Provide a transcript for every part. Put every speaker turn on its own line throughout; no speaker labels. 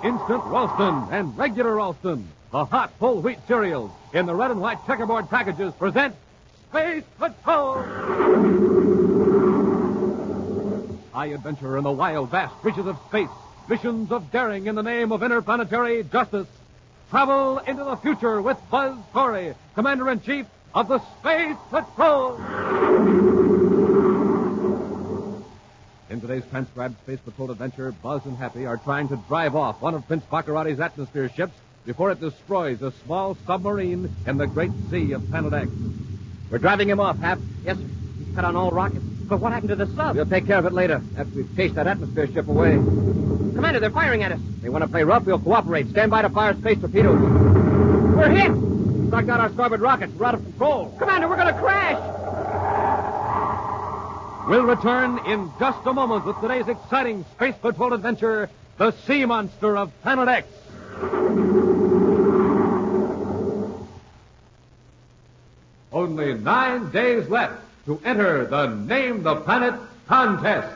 Instant Ralston and regular Ralston, the hot whole wheat cereals in the red and white checkerboard packages present Space Patrol! High adventure in the wild, vast reaches of space. Missions of daring in the name of interplanetary justice. Travel into the future with Buzz Corey, Commander-in-Chief of the Space Patrol. In today's transcribed Space Patrol adventure, Buzz and Happy are trying to drive off one of Prince Baccarati's atmosphere ships before it destroys a small submarine in the great sea of Planet X.
We're driving him off, Hap.
Yes, sir. He's cut on all rockets. But what happened to the sub?
We'll take care of it later, after we've chased that atmosphere ship away.
Commander, they're firing at us.
They want to play rough, we'll cooperate. Stand by to fire space torpedoes.
We're hit.
Knocked out our starboard rockets. We're out of control.
Commander, we're going to crash.
We'll return in just a moment with today's exciting Space Patrol adventure, the Sea Monster of Planet X. Only 9 days left to enter the Name the Planet contest.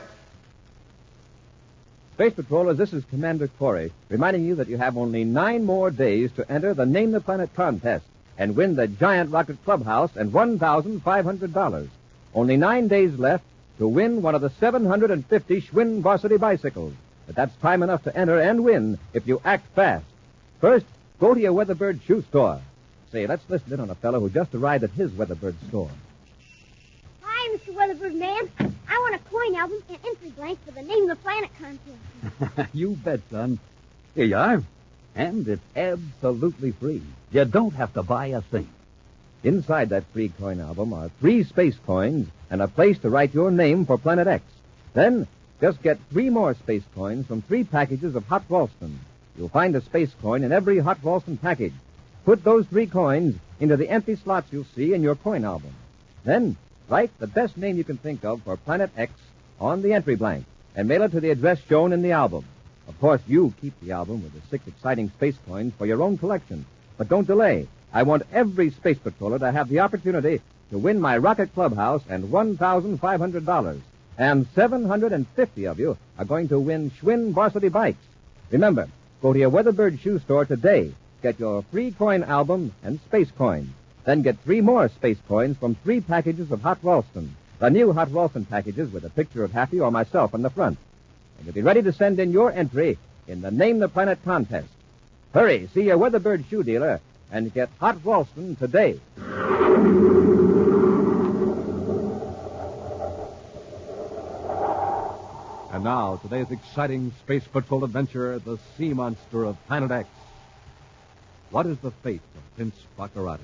Space Patrollers, this is Commander Corey, reminding you that you have only 9 more days to enter the Name the Planet contest and win the giant rocket clubhouse and $1,500. Only 9 days left to win one of the 750 Schwinn varsity bicycles. But that's time enough to enter and win if you act fast. First, go to your Weatherbird shoe store. Say, let's listen in on a fellow who just arrived at his Weatherbird store.
Hi, Mr. Weatherbird Man. I want a coin album and entry blank for the Name of the Planet contest.
You bet, son. Here you are. And it's absolutely free. You don't have to buy a thing.
Inside that free coin album are 3 space coins and a place to write your name for Planet X. Then, just get 3 more space coins from 3 packages of Hot Ralston. You'll find a space coin in every Hot Ralston package. Put those 3 coins into the empty slots you'll see in your coin album. Then, write the best name you can think of for Planet X on the entry blank and mail it to the address shown in the album. Of course, you keep the album with the 6 exciting space coins for your own collection. But don't delay. I want every space patroller to have the opportunity to win my rocket clubhouse and $1,500. And 750 of you are going to win Schwinn varsity bikes. Remember, go to your Weatherbird shoe store today. Get your free coin album and space coins. Then get 3 more space coins from 3 packages of Hot Ralston. The new Hot Ralston packages with a picture of Happy or myself on the front. And you'll be ready to send in your entry in the Name the Planet contest. Hurry, see your Weatherbird shoe dealer and get Hot Ralston today.
And now, today's exciting Space Patrol adventure, the Sea Monster of Planet X. What is the fate of Prince Baccarati?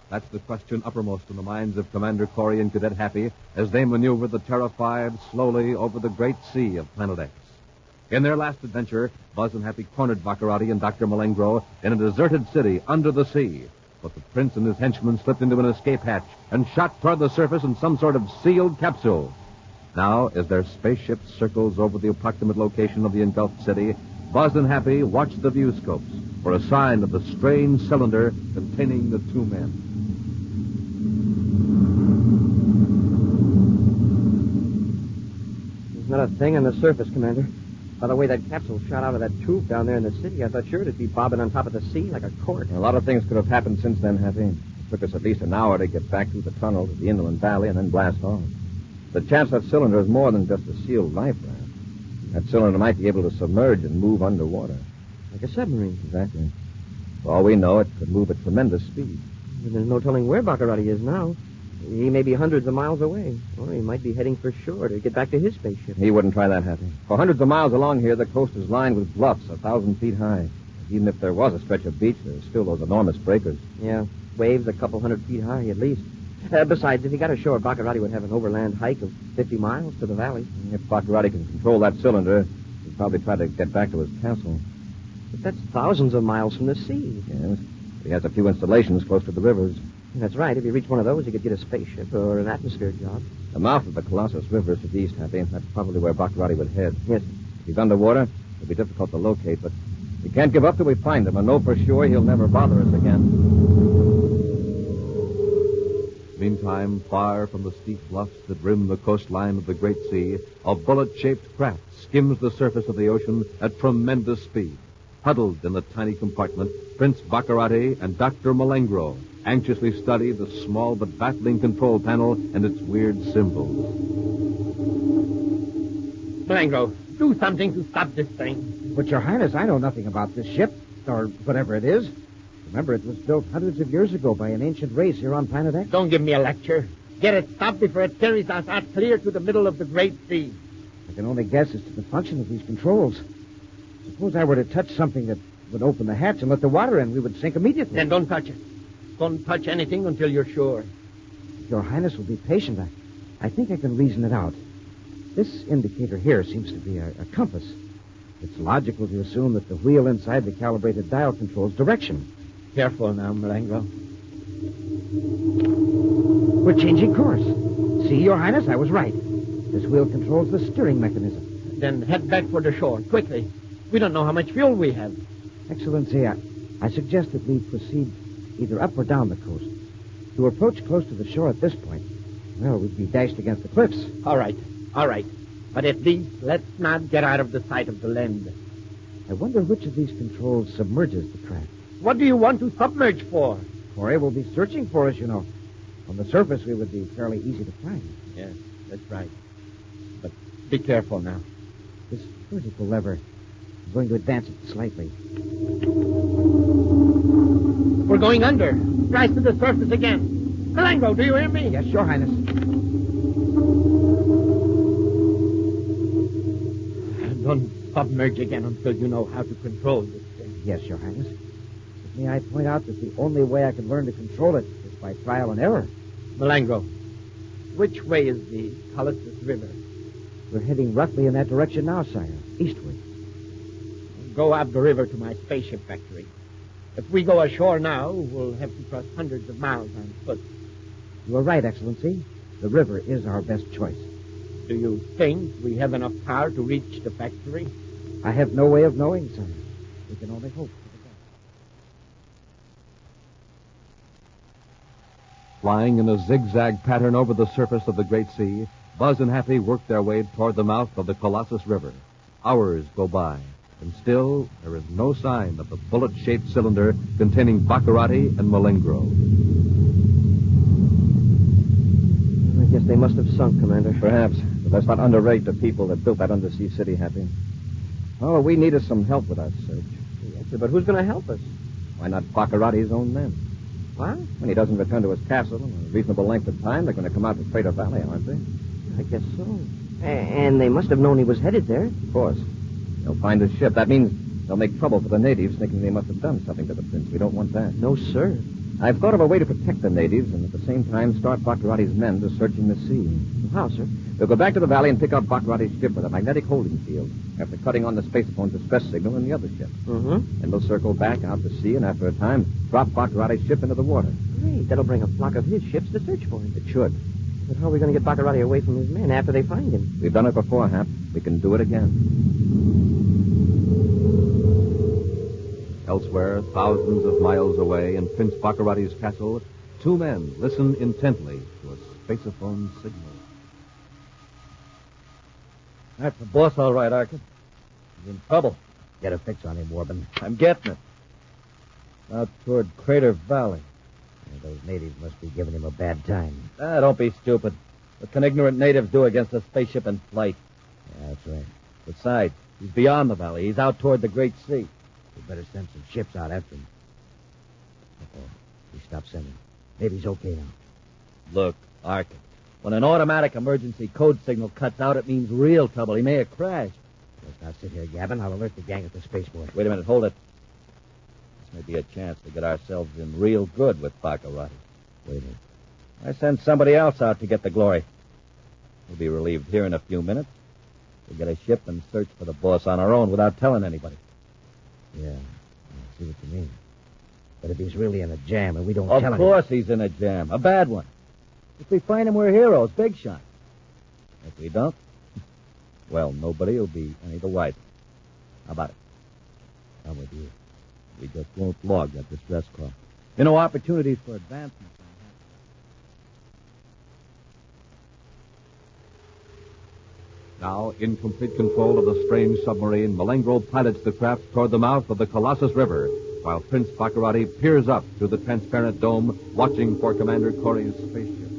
That's the question uppermost in the minds of Commander Corey and Cadet Happy as they maneuver the Terrified slowly over the great sea of Planet X. In their last adventure, Buzz and Happy cornered Baccarati and Dr. Malengro in a deserted city under the sea. But the prince and his henchmen slipped into an escape hatch and shot toward the surface in some sort of sealed capsule. Now, as their spaceship circles over the approximate location of the engulfed city, Buzz and Happy watch the viewscopes for a sign of the strange cylinder containing the 2 men.
There's not a thing on the surface, Commander. By the way that capsule shot out of that tube down there in the city, I thought sure it'd be bobbing on top of the sea like a cork.
A lot of things could have happened since then, Happy. It took us at least an hour to get back through the tunnel to the inland valley and then blast off. The chance that cylinder is more than just a sealed life raft. That cylinder might be able to submerge and move underwater.
Like a submarine.
Exactly. For all we know, it could move at tremendous speed.
And there's no telling where Baccarati is now. He may be hundreds of miles away. Or he might be heading for shore to get back to his spaceship.
He wouldn't try that, Happy. For hundreds of miles along here, the coast is lined with bluffs 1,000 feet high. Even if there was a stretch of beach, there's still those enormous breakers.
Yeah, waves a couple hundred feet high at least. Besides, if he got ashore, Baccarati would have an overland hike of 50 miles to the valley.
If Baccarati can control that cylinder, he'd probably try to get back to his castle.
But that's thousands of miles from the sea.
Yes. He has a few installations close to the rivers.
That's right. If he reached one of those, he could get a spaceship or an atmosphere job.
The mouth of the Colossus River is to the east, Happy. That's probably where Baccarati would head.
Yes.
If he's underwater, it'll be difficult to locate, but we can't give up till we find him and know for sure he'll never bother us again.
Meantime, far from the steep bluffs that rim the coastline of the Great Sea, a bullet-shaped craft skims the surface of the ocean at tremendous speed. Huddled in the tiny compartment, Prince Baccarati and Dr. Malengro anxiously study the small but baffling control panel and its weird symbols.
Malengo, do something to stop this thing.
But, Your Highness, I know nothing about this ship, or whatever it is. Remember, it was built hundreds of years ago by an ancient race here on planet X.
Don't give me a lecture. Get it stopped before it carries us out clear to the middle of the Great Sea.
I can only guess as to the function of these controls. Suppose I were to touch something that would open the hatch and let the water in, we would sink immediately.
Then don't touch it. Don't touch anything until you're sure.
Your Highness will be patient. I think I can reason it out. This indicator here seems to be a compass. It's logical to assume that the wheel inside the calibrated dial controls direction.
Careful now, Malengo.
We're changing course. See, Your Highness, I was right. This wheel controls the steering mechanism.
Then head back for the shore, quickly. We don't know how much fuel we have.
Excellency, I suggest that we proceed either up or down the coast. To approach close to the shore at this point, well, we'd be dashed against the cliffs.
All right. But at least let's not get out of the sight of the land.
I wonder which of these controls submerges the craft.
What do you want to submerge for?
Corey will be searching for us, you know. On the surface, we would be fairly easy to find.
Yes, that's right. But be careful now.
This vertical lever, I'm going to advance it slightly.
We're going under. Rise to the surface again. Malengo, do you hear me?
Yes, Your Highness.
Don't submerge again until you know how to control this thing.
Yes, Your Highness. But may I point out that the only way I can learn to control it is by trial and error.
Malengo, which way is the Colossus River?
We're heading roughly in that direction now, sire. Eastward.
Go up the river to my spaceship factory. If we go ashore now, we'll have to cross hundreds of miles on foot.
You are right, Excellency. The river is our best choice.
Do you think we have enough power to reach the factory?
I have no way of knowing, sire. We can only hope for the best.
Flying in a zigzag pattern over the surface of the Great Sea, Buzz and Happy work their way toward the mouth of the Colossus River. Hours go by, and still there is no sign of the bullet-shaped cylinder containing Baccarati and Malengro.
I guess they must have sunk, Commander.
Perhaps, but let's not underrate the people that built that undersea city, Happy. All we need is some help with our search.
Yes, sir, but who's going to help us?
Why not Baccarati's own men?
What?
When he doesn't return to his castle in a reasonable length of time, they're going to come out to Crater Valley, aren't they?
I guess so. And they must have known he was headed there.
Of course. They'll find his ship. That means they'll make trouble for the natives, thinking they must have done something to the prince. We don't want that.
No, sir.
I've thought of a way to protect the natives and at the same time start Baccarati's men to search in the sea.
How, sir?
They'll go back to the valley and pick up Baccarati's ship with a magnetic holding field after cutting on the spacephone's distress signal in the other ship.
Mm-hmm.
And they'll circle back out to sea and after a time drop Baccarati's ship into the water.
Great. That'll bring a flock of his ships to search for him.
It should.
But how are we going to get Baccarati away from his men after they find him?
We've done it before, Hap. We can do it again.
Elsewhere, thousands of miles away in Prince Baccarati's castle, two men listen intently to a spaceophone signal.
That's the boss, all right, Arkin. He's in trouble.
Get a fix on him, Warbin.
I'm getting it. Out toward Crater Valley.
Those natives must be giving him a bad time.
Don't be stupid. What can ignorant natives do against a spaceship in flight?
Yeah, that's right.
Besides, he's beyond the valley. He's out toward the Great Sea.
We better send some ships out after him. Uh-oh. He stopped sending. Maybe he's okay now.
Look, Arkin, when an automatic emergency code signal cuts out, it means real trouble. He may have crashed.
Let's not sit here gabbing. I'll alert the gang at the spaceport.
Wait a minute, hold it. This may be a chance to get ourselves in real good with Baccarati.
Wait a minute.
I send somebody else out to get the glory. We'll be relieved here in a few minutes. We'll get a ship and search for the boss on our own without telling anybody.
Yeah, I see what you mean. But if he's really in a jam and we don't tell him...
Of course he's in a jam. A bad one. If we find him, we're heroes. Big shot. If we don't, well, nobody will be any the wiser. How about it?
I'm with you.
We just won't log that distress call. You know, opportunities for advancement.
Now, in complete control of the strange submarine, Malengro pilots the craft toward the mouth of the Colossus River, while Prince Baccarati peers up through the transparent dome, watching for Commander Corey's spaceship.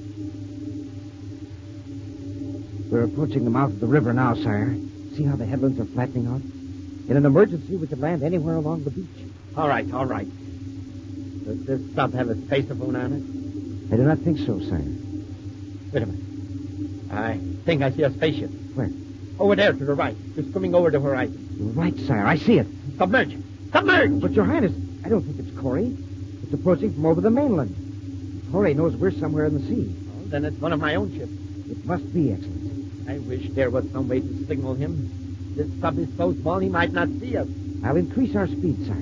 We're approaching the mouth of the river now, sire. See how the headlands are flattening out? In an emergency, we could land anywhere along the beach.
All right. Does this sub have a spaceophone on it?
I do not think so, sire.
Wait a minute. I think I see a spaceship.
Where?
Over there to the right. Just coming over the horizon.
You're right, sire. I see it.
Submerge! Submerge!
But, Your Highness, I don't think it's Corey. It's approaching from over the mainland. Corey knows we're somewhere in the sea.
Well, then it's one of my own ships.
It must be, Excellency.
I wish there was some way to signal him. This sub is so small he might not see us.
I'll increase our speed, sire.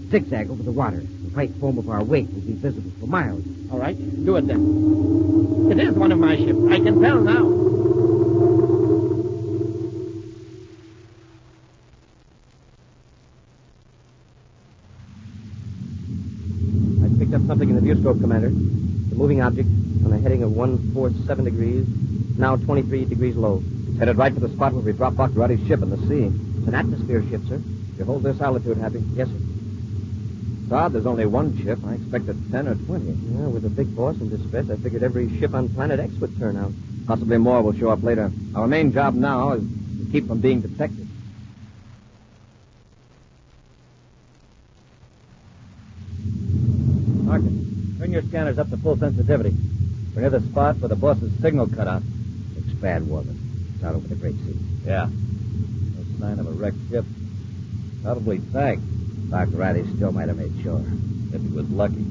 Zigzag over the water. The white foam of our wake will be visible for miles.
All right, do it then. It is one of my ships. I can tell now.
I picked up something in the viewscope, Commander. The moving object on a heading of 147 degrees, now 23 degrees low. It's headed right for the spot where we dropped Baccarati's ship in the sea. It's an atmosphere ship, sir. You hold this altitude, Happy? Yes, sir. It's odd there's only one ship. I expected 10 or 20. Yeah, with the big boss in distress, I figured every ship on Planet X would turn out. Possibly more will show up later. Our main job now is to keep from being detected.
Marcus, turn your scanners up to full sensitivity. We're near the spot where the boss's signal cut out.
Looks bad, Warman. It's out over the Great Sea.
Yeah. No sign of a wrecked ship. Probably sank.
Baccarati still might have made sure.
If he was lucky.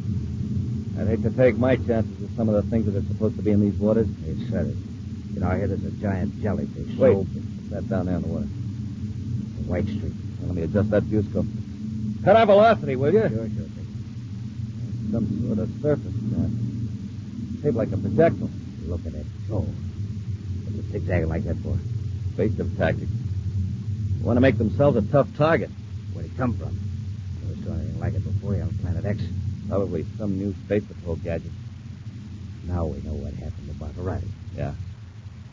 I'd hate to take my chances with some of the things that are supposed to be in these waters.
They said it. You know, here there's a giant jellyfish.
Wait.
So
What's that down there in the water?
a white streak.
Well, let me adjust that viewscope. Cut our velocity, will you?
Sure.
Some sort of surface craft. Shaped like a projectile.
Look at it. So, what's it zigzagging like that for?
Evasive tactics. They want to make themselves a tough target.
Where'd it come from? Never saw anything like it before here on Planet X.
Probably some new space patrol gadget.
Now we know what happened to Baccarati.
Yeah.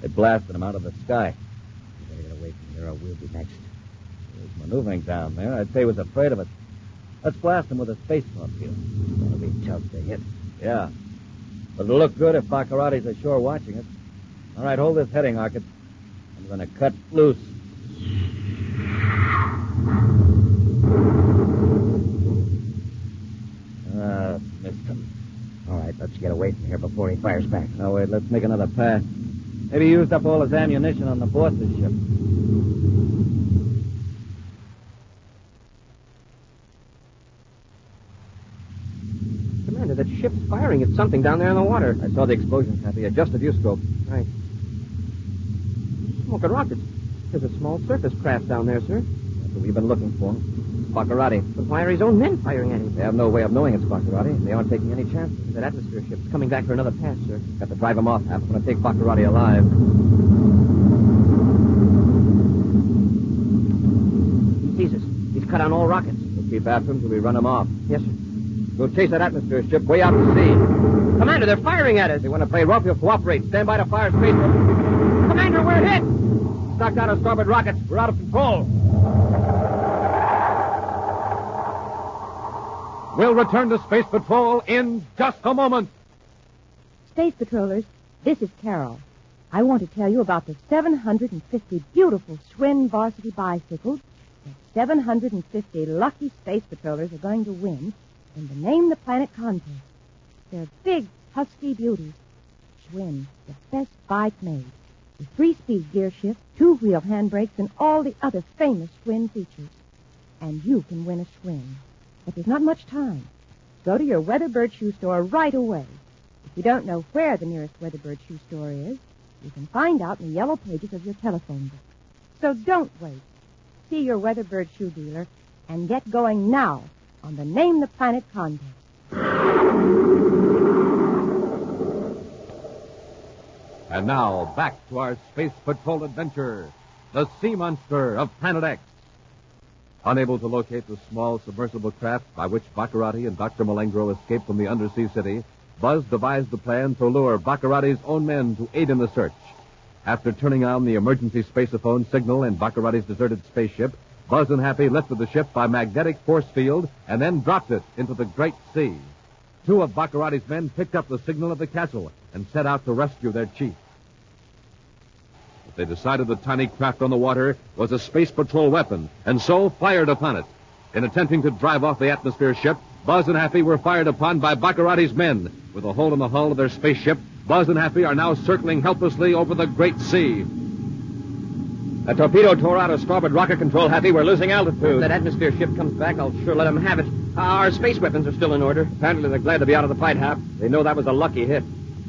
They blasted him out of the sky.
We better get away from here or we'll be next.
There's maneuvering down there. I'd say he was afraid of it. Let's blast him with a space torpedo.
It's going to be tough to hit.
Yeah. But it'll look good if Baccarati's ashore watching us. All right, hold this heading, Arcot. I'm going to cut loose. Missed him.
All right, let's get away from here before he fires back.
Now, wait, let's make another pass. Maybe he used up all his ammunition on the boss's ship.
Commander, that ship's firing at something down there in the water.
I saw the explosion, Happy. Adjust the viewscope.
Right. Smoking rockets. There's a small surface craft down there, sir.
That's what we've been looking for. Baccarati.
But why are his own men firing at him?
They have no way of knowing it's Baccarati. They aren't taking any chances.
That atmosphere ship's coming back for another pass, sir.
Got to drive him off, Hap. I'm going to take Baccarati alive.
He sees us. He's cut on all rockets.
We'll keep after him till we run him off.
Yes, sir.
We'll chase that atmosphere ship way out to sea.
Commander, they're firing at us.
If you want to play rough, you'll cooperate. Stand by to fire space.
Commander, we're hit.
Knocked out our starboard rockets. We're out of control.
We'll return to Space Patrol in just a moment.
Space Patrollers, this is Carol. I want to tell you about the 750 beautiful Schwinn varsity bicycles that 750 lucky Space Patrollers are going to win in the Name the Planet contest. They're big, husky beauties. Schwinn, the best bike made. With 3-speed gear shift, 2-wheel handbrakes, and all the other famous Schwinn features. And you can win a Schwinn. But there's not much time. Go to your Weatherbird shoe store right away. If you don't know where the nearest Weatherbird shoe store is, you can find out in the yellow pages of your telephone book. So don't wait. See your Weatherbird shoe dealer and get going now on the Name the Planet contest.
And now, back to our Space Patrol adventure, the Sea Monster of Planet X. Unable to locate the small submersible craft by which Baccarati and Dr. Malengro escaped from the undersea city, Buzz devised the plan to lure Baccarati's own men to aid in the search. After turning on the emergency spaceophone signal in Baccarati's deserted spaceship, Buzz and Happy lifted the ship by magnetic force field and then dropped it into the great sea. Two of Baccarati's men picked up the signal of the castle and set out to rescue their chief. But they decided the tiny craft on the water was a space patrol weapon, and so fired upon it. In attempting to drive off the atmosphere ship, Buzz and Happy were fired upon by Baccarati's men. With a hole in the hull of their spaceship, Buzz and Happy are now circling helplessly over the great sea.
A torpedo tore out of starboard rocket control, Happy. We're losing altitude.
If that atmosphere ship comes back, I'll sure let them have it. Our space weapons are still in order.
Apparently they're glad to be out of the fight, Hap. They know that was a lucky hit.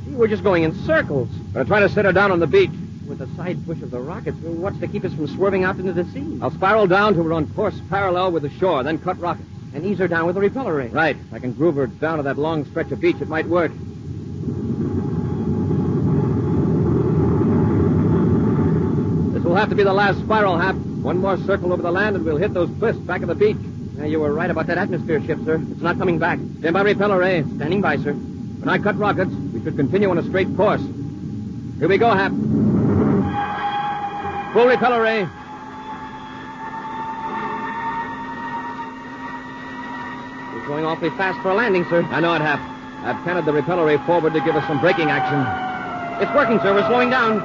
We're just going in circles.
They're trying to set her down on the beach.
With the side push of the rockets, what's to keep us from swerving out into the sea?
I'll spiral down till we're on course parallel with the shore, then cut rockets.
And ease her down with a repeller ray.
Right. If I can groove her down to that long stretch of beach, it might work. This will have to be the last spiral, Hap. One more circle over the land, and we'll hit those cliffs back at the beach.
Yeah, you were right about that atmosphere ship, sir. It's not coming back.
Stand by repeller ray.
Standing by, sir.
When I cut rockets, we should continue on a straight course. Here we go, Hap. Full repeller ray.
We're going awfully fast for a landing, sir.
I know it, Hap. I've canted the repeller ray forward to give us some braking action.
It's working, sir. We're slowing down.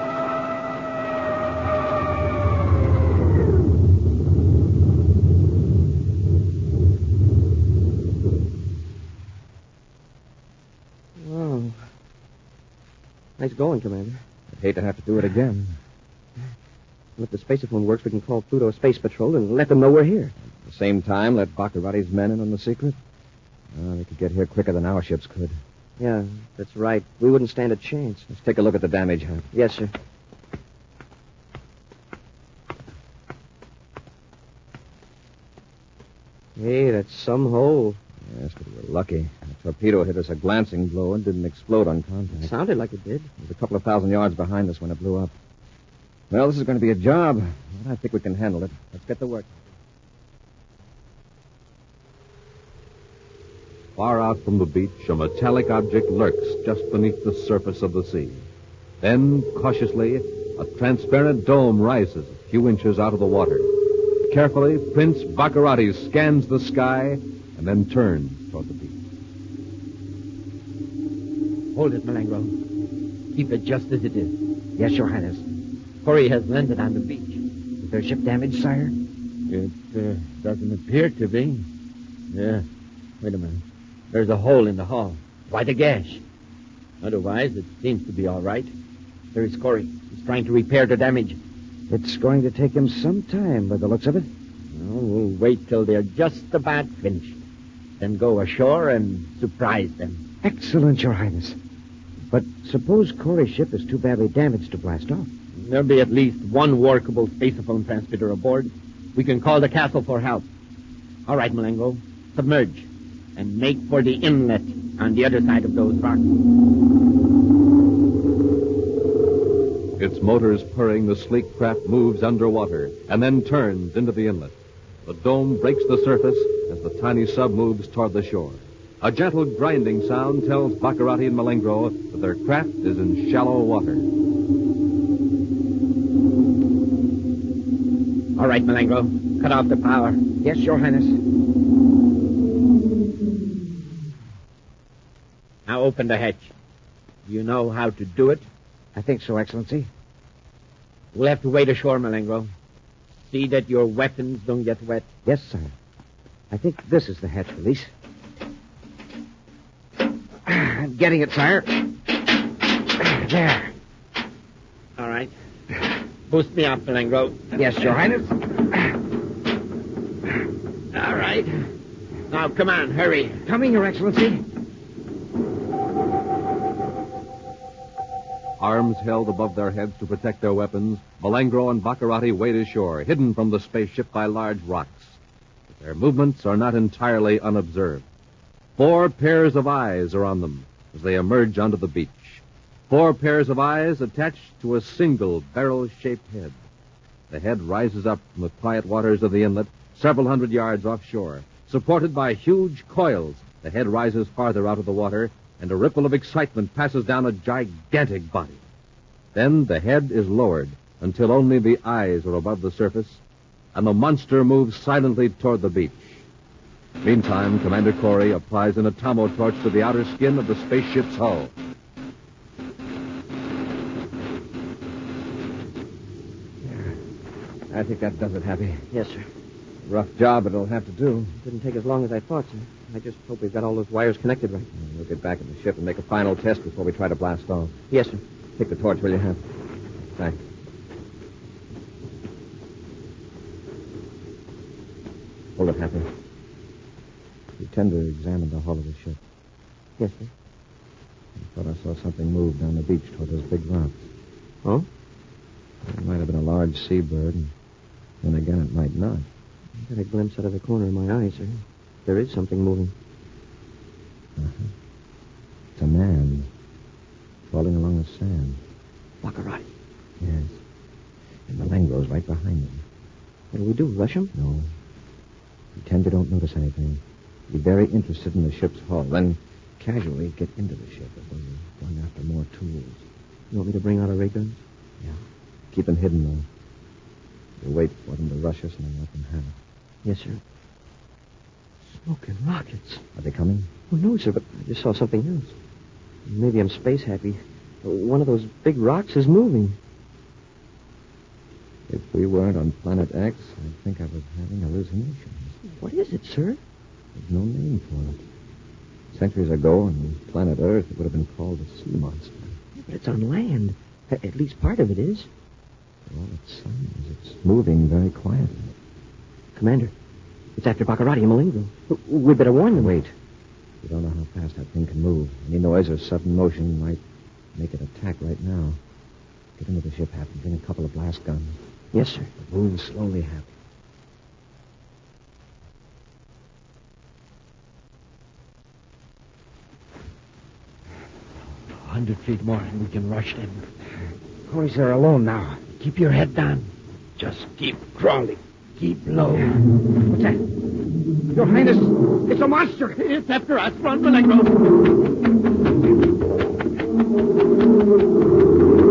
Oh. Nice going, Commander.
I'd hate to have to do it again.
If the spaceophone works, we can call Pluto Space Patrol and let them know we're here.
At the same time, let Baccarati's men in on the secret. They could get here quicker than our ships could.
Yeah, that's right. We wouldn't stand a chance.
Let's take a look at the damage, Hap.
Yes, sir. Hey, that's some hole.
Yes, but we're lucky. The torpedo hit us a glancing blow and didn't explode on contact.
It sounded like it did.
It was a couple of thousand yards behind us when it blew up. Well, this is going to be a job, but I think we can handle it. Let's get to work.
Far out from the beach, a metallic object lurks just beneath the surface of the sea. Then, cautiously, a transparent dome rises a few inches out of the water. Carefully, Prince Baccarati scans the sky and then turns toward the beach.
Hold it, Malengo. Keep it just as it is.
Yes, Your Highness.
Corey has landed on the beach.
Is their ship damaged, sire?
It doesn't appear to be. Yeah. Wait a minute. There's a hole in the hull. Quite a gash. Otherwise, it seems to be all right. There is Corey. He's trying to repair the damage.
It's going to take him some time by the looks of it.
Well, we'll wait till they're just about finished. Then go ashore and surprise them.
Excellent, Your Highness. But suppose Corey's ship is too badly damaged to blast off.
There'll be at least one workable spaceophone transmitter aboard. We can call the castle for help. All right, Malengo. Submerge. And make for the inlet on the other side of those rocks.
Its motors purring, the sleek craft moves underwater and then turns into the inlet. The dome breaks the surface as the tiny sub moves toward the shore. A gentle grinding sound tells Baccarati and Malengo that their craft is in shallow water.
All right, Malengo. Cut off the power.
Yes, Your Highness.
Now open the hatch. Do you know how to do it?
I think so, Excellency.
We'll have to wait ashore, Malengo. See that your weapons don't get wet.
Yes, sire. I think this is the hatch release. I'm getting it, sire. There.
All right. Boost me up, Malengo.
Yes, Your Highness.
All right. Now, come on, hurry.
Coming, Your Excellency.
Arms held above their heads to protect their weapons, Malengo and Baccarati wade ashore, hidden from the spaceship by large rocks. But their movements are not entirely unobserved. 4 pairs of eyes are on them as they emerge onto the beach. 4 pairs of eyes attached to a single barrel-shaped head. The head rises up from the quiet waters of the inlet several hundred yards offshore. Supported by huge coils, the head rises farther out of the water, and a ripple of excitement passes down a gigantic body. Then the head is lowered until only the eyes are above the surface, and the monster moves silently toward the beach. Meantime, Commander Corey applies an atomo torch to the outer skin of the spaceship's hull.
I think that does it, Happy.
Yes, sir.
Rough job, but it'll have to do.
Didn't take as long as I thought, sir. I just hope we've got all those wires connected right.
We'll get back in the ship and make a final test before we try to blast off.
Yes, sir.
Take the torch, will you, Hap? Thanks. Hold it, Happy. You tend to examine the hull of the ship.
Yes, sir.
I thought I saw something move down the beach toward those big rocks.
Oh?
It might have been a large seabird, and then again it might not.
I got a glimpse out of the corner of my eye, sir. There is something moving.
Uh-huh. It's a man crawling along the sand.
Baccarati.
Yes. And Malengro's right behind him.
What do we do, rush him?
No. Pretend you don't notice anything. Be very interested in the ship's hull. Then casually get into the ship as though you're going after more tools.
You want me to bring out our ray guns?
Yeah. Keep them hidden, though. We'll wait for them to rush us and then let them have it.
Yes, sir. Smoking rockets.
Are they coming?
Oh, no, sir, but I just saw something else. Maybe I'm space happy. One of those big rocks is moving.
If we weren't on Planet X, I'd think I was having hallucinations.
What is it, sir?
There's no name for it. Centuries ago, on planet Earth, it would have been called a sea monster.
But it's on land. At least part of it is.
For all its signs, it's moving very quietly.
Commander, it's after Baccarati and Malengo. We'd better warn them.
Wait. We don't know how fast that thing can move. Any noise or sudden motion might make it attack right now. Get into the ship, Hap, and bring a couple of blast guns.
Yes, sir.
Move slowly, Hap.
100 feet more and we can rush them.
Corey's there alone now.
Keep your head down. Just keep crawling. Keep low.
What's that? Your Highness, it's a monster.
It's after us. Run, Malengo.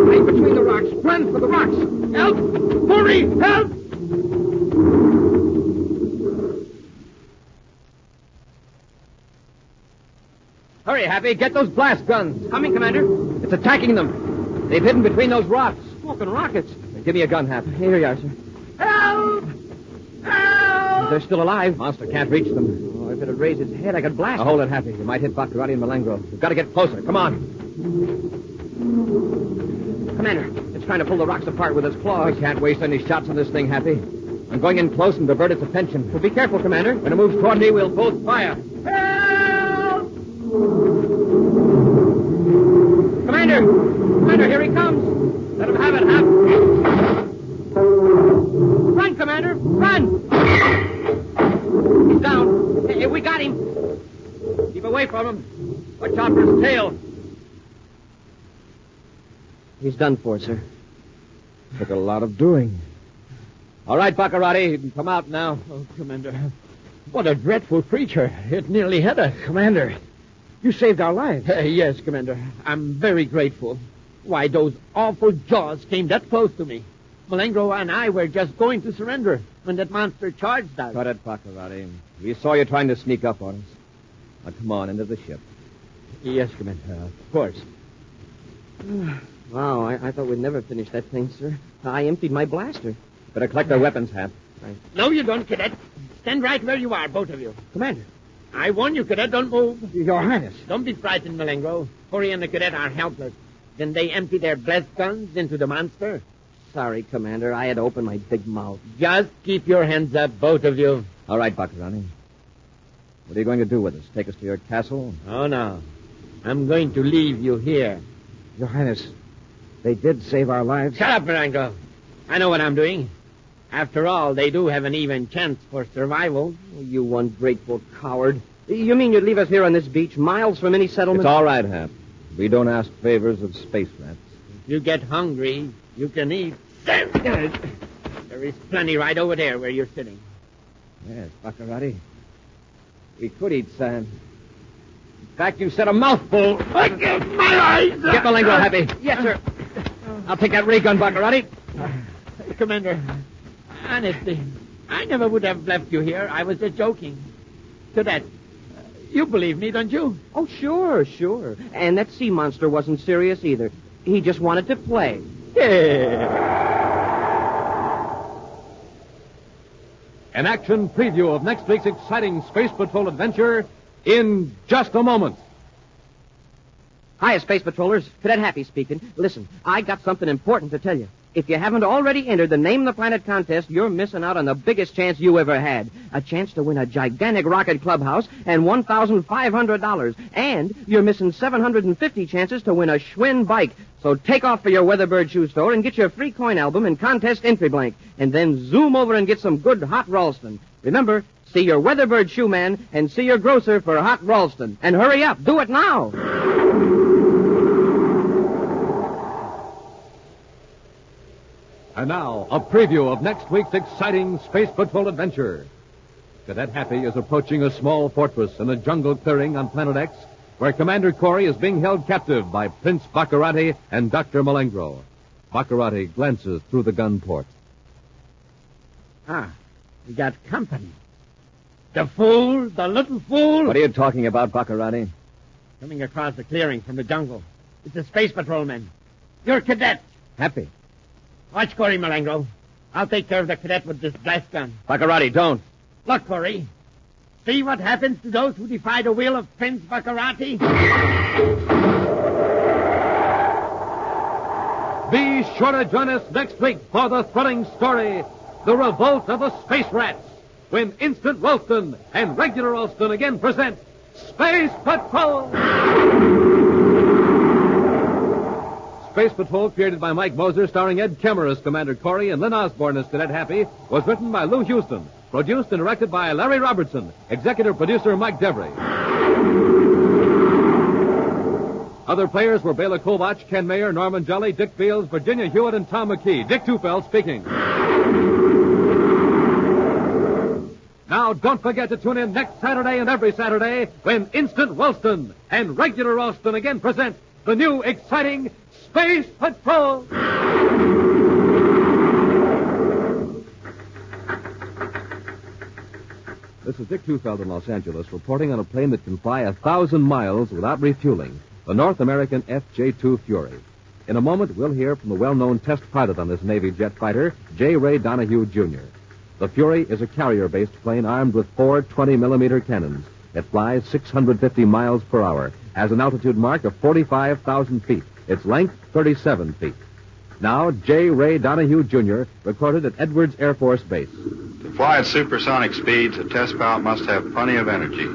Right between the rocks. Run for the rocks.
Help! Hurry! Help!
Hurry, Happy. Get those blast guns. Coming, Commander. It's attacking them. They've hidden between those rocks.
Smoking rockets.
Give me a gun, Hap.
Here you are, sir.
Help! Help!
They're still alive.
Monster can't reach them.
Oh, if it'd raise its head, I could blast
Now, hold it, Happy. You might hit Baccarati and Malengo. We've got to get closer. Come on.
Commander, it's trying to pull the rocks apart with its claws.
We can't waste any shots on this thing, Happy. I'm going in close and divert its attention.
Well, be careful, Commander.
When it moves toward me, we'll both fire.
Help!
Commander! Commander, here he comes.
Let him have it, Hap.
Run, Commander! Run! He's down. Hey, we got him.
Keep away from him. Watch out for his tail.
He's done for, sir.
Took a lot of doing. All right, Baccarati, you can come out now.
Oh, Commander. What a dreadful creature. It nearly had us.
Commander, you saved our lives.
Yes, Commander. I'm very grateful. Why, those awful jaws came that close to me. Malengo and I were just going to surrender when that monster charged us.
Cut it, Baccarati. We saw you trying to sneak up on us. Now, come on, into the ship.
Yes, Commander, of course.
Wow, I thought we'd never finish that thing, sir. I emptied my blaster.
Better collect our weapons, Hap.
No, you don't, Cadet. Stand right where you are, both of you.
Commander.
I warn you, Cadet, don't move.
Your Highness.
Don't be frightened, Malengo. Corey and the Cadet are helpless. Then they empty their blast guns into the monster.
Sorry, Commander. I had to open my big mouth.
Just keep your hands up, both of you.
All right, Baccarati. What are you going to do with us? Take us to your castle?
Oh, no. I'm going to leave you here.
Your Highness, they did save our lives.
Shut up, Malengo. I know what I'm doing. After all, they do have an even chance for survival.
You ungrateful coward. You mean you'd leave us here on this beach, miles from any settlement?
It's all right, Hap. We don't ask favors of space rats.
If you get hungry, you can eat. There is plenty right over there where you're sitting.
Yes, Baccarati. We could eat sand. In fact, you said a mouthful.
My eyes!
Get Malengo, Happy.
Yes, sir.
I'll take that ray gun, Baccarati. Commander, honestly, I never would have left you here. I was just joking. So that, you believe me, don't you?
Oh, sure. And that sea monster wasn't serious either. He just wanted to play.
An action preview of next week's exciting Space Patrol adventure in just a moment.
Hiya, Space Patrollers. Cadet Happy speaking. Listen, I got something important to tell you. If you haven't already entered the Name the Planet contest, you're missing out on the biggest chance you ever had. A chance to win a gigantic rocket clubhouse and $1,500. And you're missing 750 chances to win a Schwinn bike. So take off for your Weatherbird shoe store and get your free coin album and contest entry blank. And then zoom over and get some good hot Ralston. Remember, see your Weatherbird shoe man and see your grocer for hot Ralston. And hurry up. Do it now.
And now, a preview of next week's exciting Space Patrol adventure. Cadet Happy is approaching a small fortress in a jungle clearing on Planet X, where Commander Corey is being held captive by Prince Baccarati and Dr. Malengro. Baccarati glances through the gun port.
We got company. The fool, the little fool.
What are you talking about, Baccarati?
Coming across the clearing from the jungle. It's a space patrolman. You're a cadet.
Happy.
Watch Corey, Malengro. I'll take care of the cadet with this blast gun.
Baccarati, don't.
Look, Corey. See what happens to those who defy the will of Prince Baccarati?
Be sure to join us next week for the thrilling story, The Revolt of the Space Rats, when Instant Ralston and Regular Ralston again present Space Patrol! Space Patrol, created by Mike Moser, starring Ed Kemmer as Commander Corey and Lynn Osborne as Cadet Happy, was written by Lou Houston, produced and directed by Larry Robertson, executive producer Mike Devery. Other players were Bela Kovach, Ken Mayer, Norman Jolly, Dick Fields, Virginia Hewitt, and Tom McKee. Dick Tufeld speaking. Now, don't forget to tune in next Saturday and every Saturday when Instant Ralston and Regular Ralston again present the new exciting Space Patrol! This is Dick Tufeld in Los Angeles, reporting on a plane that can fly 1,000 miles without refueling, the North American FJ-2 Fury. In a moment, we'll hear from the well-known test pilot on this Navy jet fighter, J. Ray Donahue, Jr. The Fury is a carrier-based plane armed with 4 20-millimeter cannons. It flies 650 miles per hour, has an altitude mark of 45,000 feet. Its length, 37 feet. Now, J. Ray Donahue, Jr., recorded at Edwards Air Force Base.
To fly at supersonic speeds, a test pilot must have plenty of energy.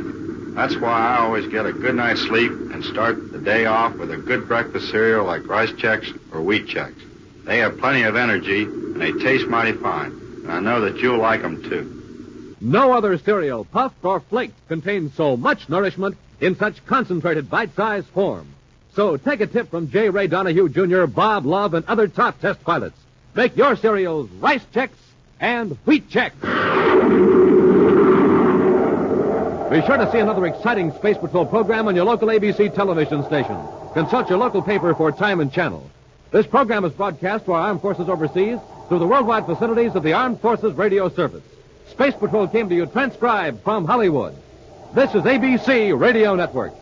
That's why I always get a good night's sleep and start the day off with a good breakfast cereal like Rice Chex or Wheat Chex. They have plenty of energy, and they taste mighty fine. And I know that you'll like them, too.
No other cereal, puffed or flaked, contains so much nourishment in such concentrated bite-sized form. So take a tip from J. Ray Donahue, Jr., Bob Love, and other top test pilots. Make your cereals Rice Chex and Wheat Chex. Be sure to see another exciting Space Patrol program on your local ABC television station. Consult your local paper for time and channel. This program is broadcast to our armed forces overseas through the worldwide facilities of the Armed Forces Radio Service. Space Patrol came to you transcribed from Hollywood. This is ABC Radio Network.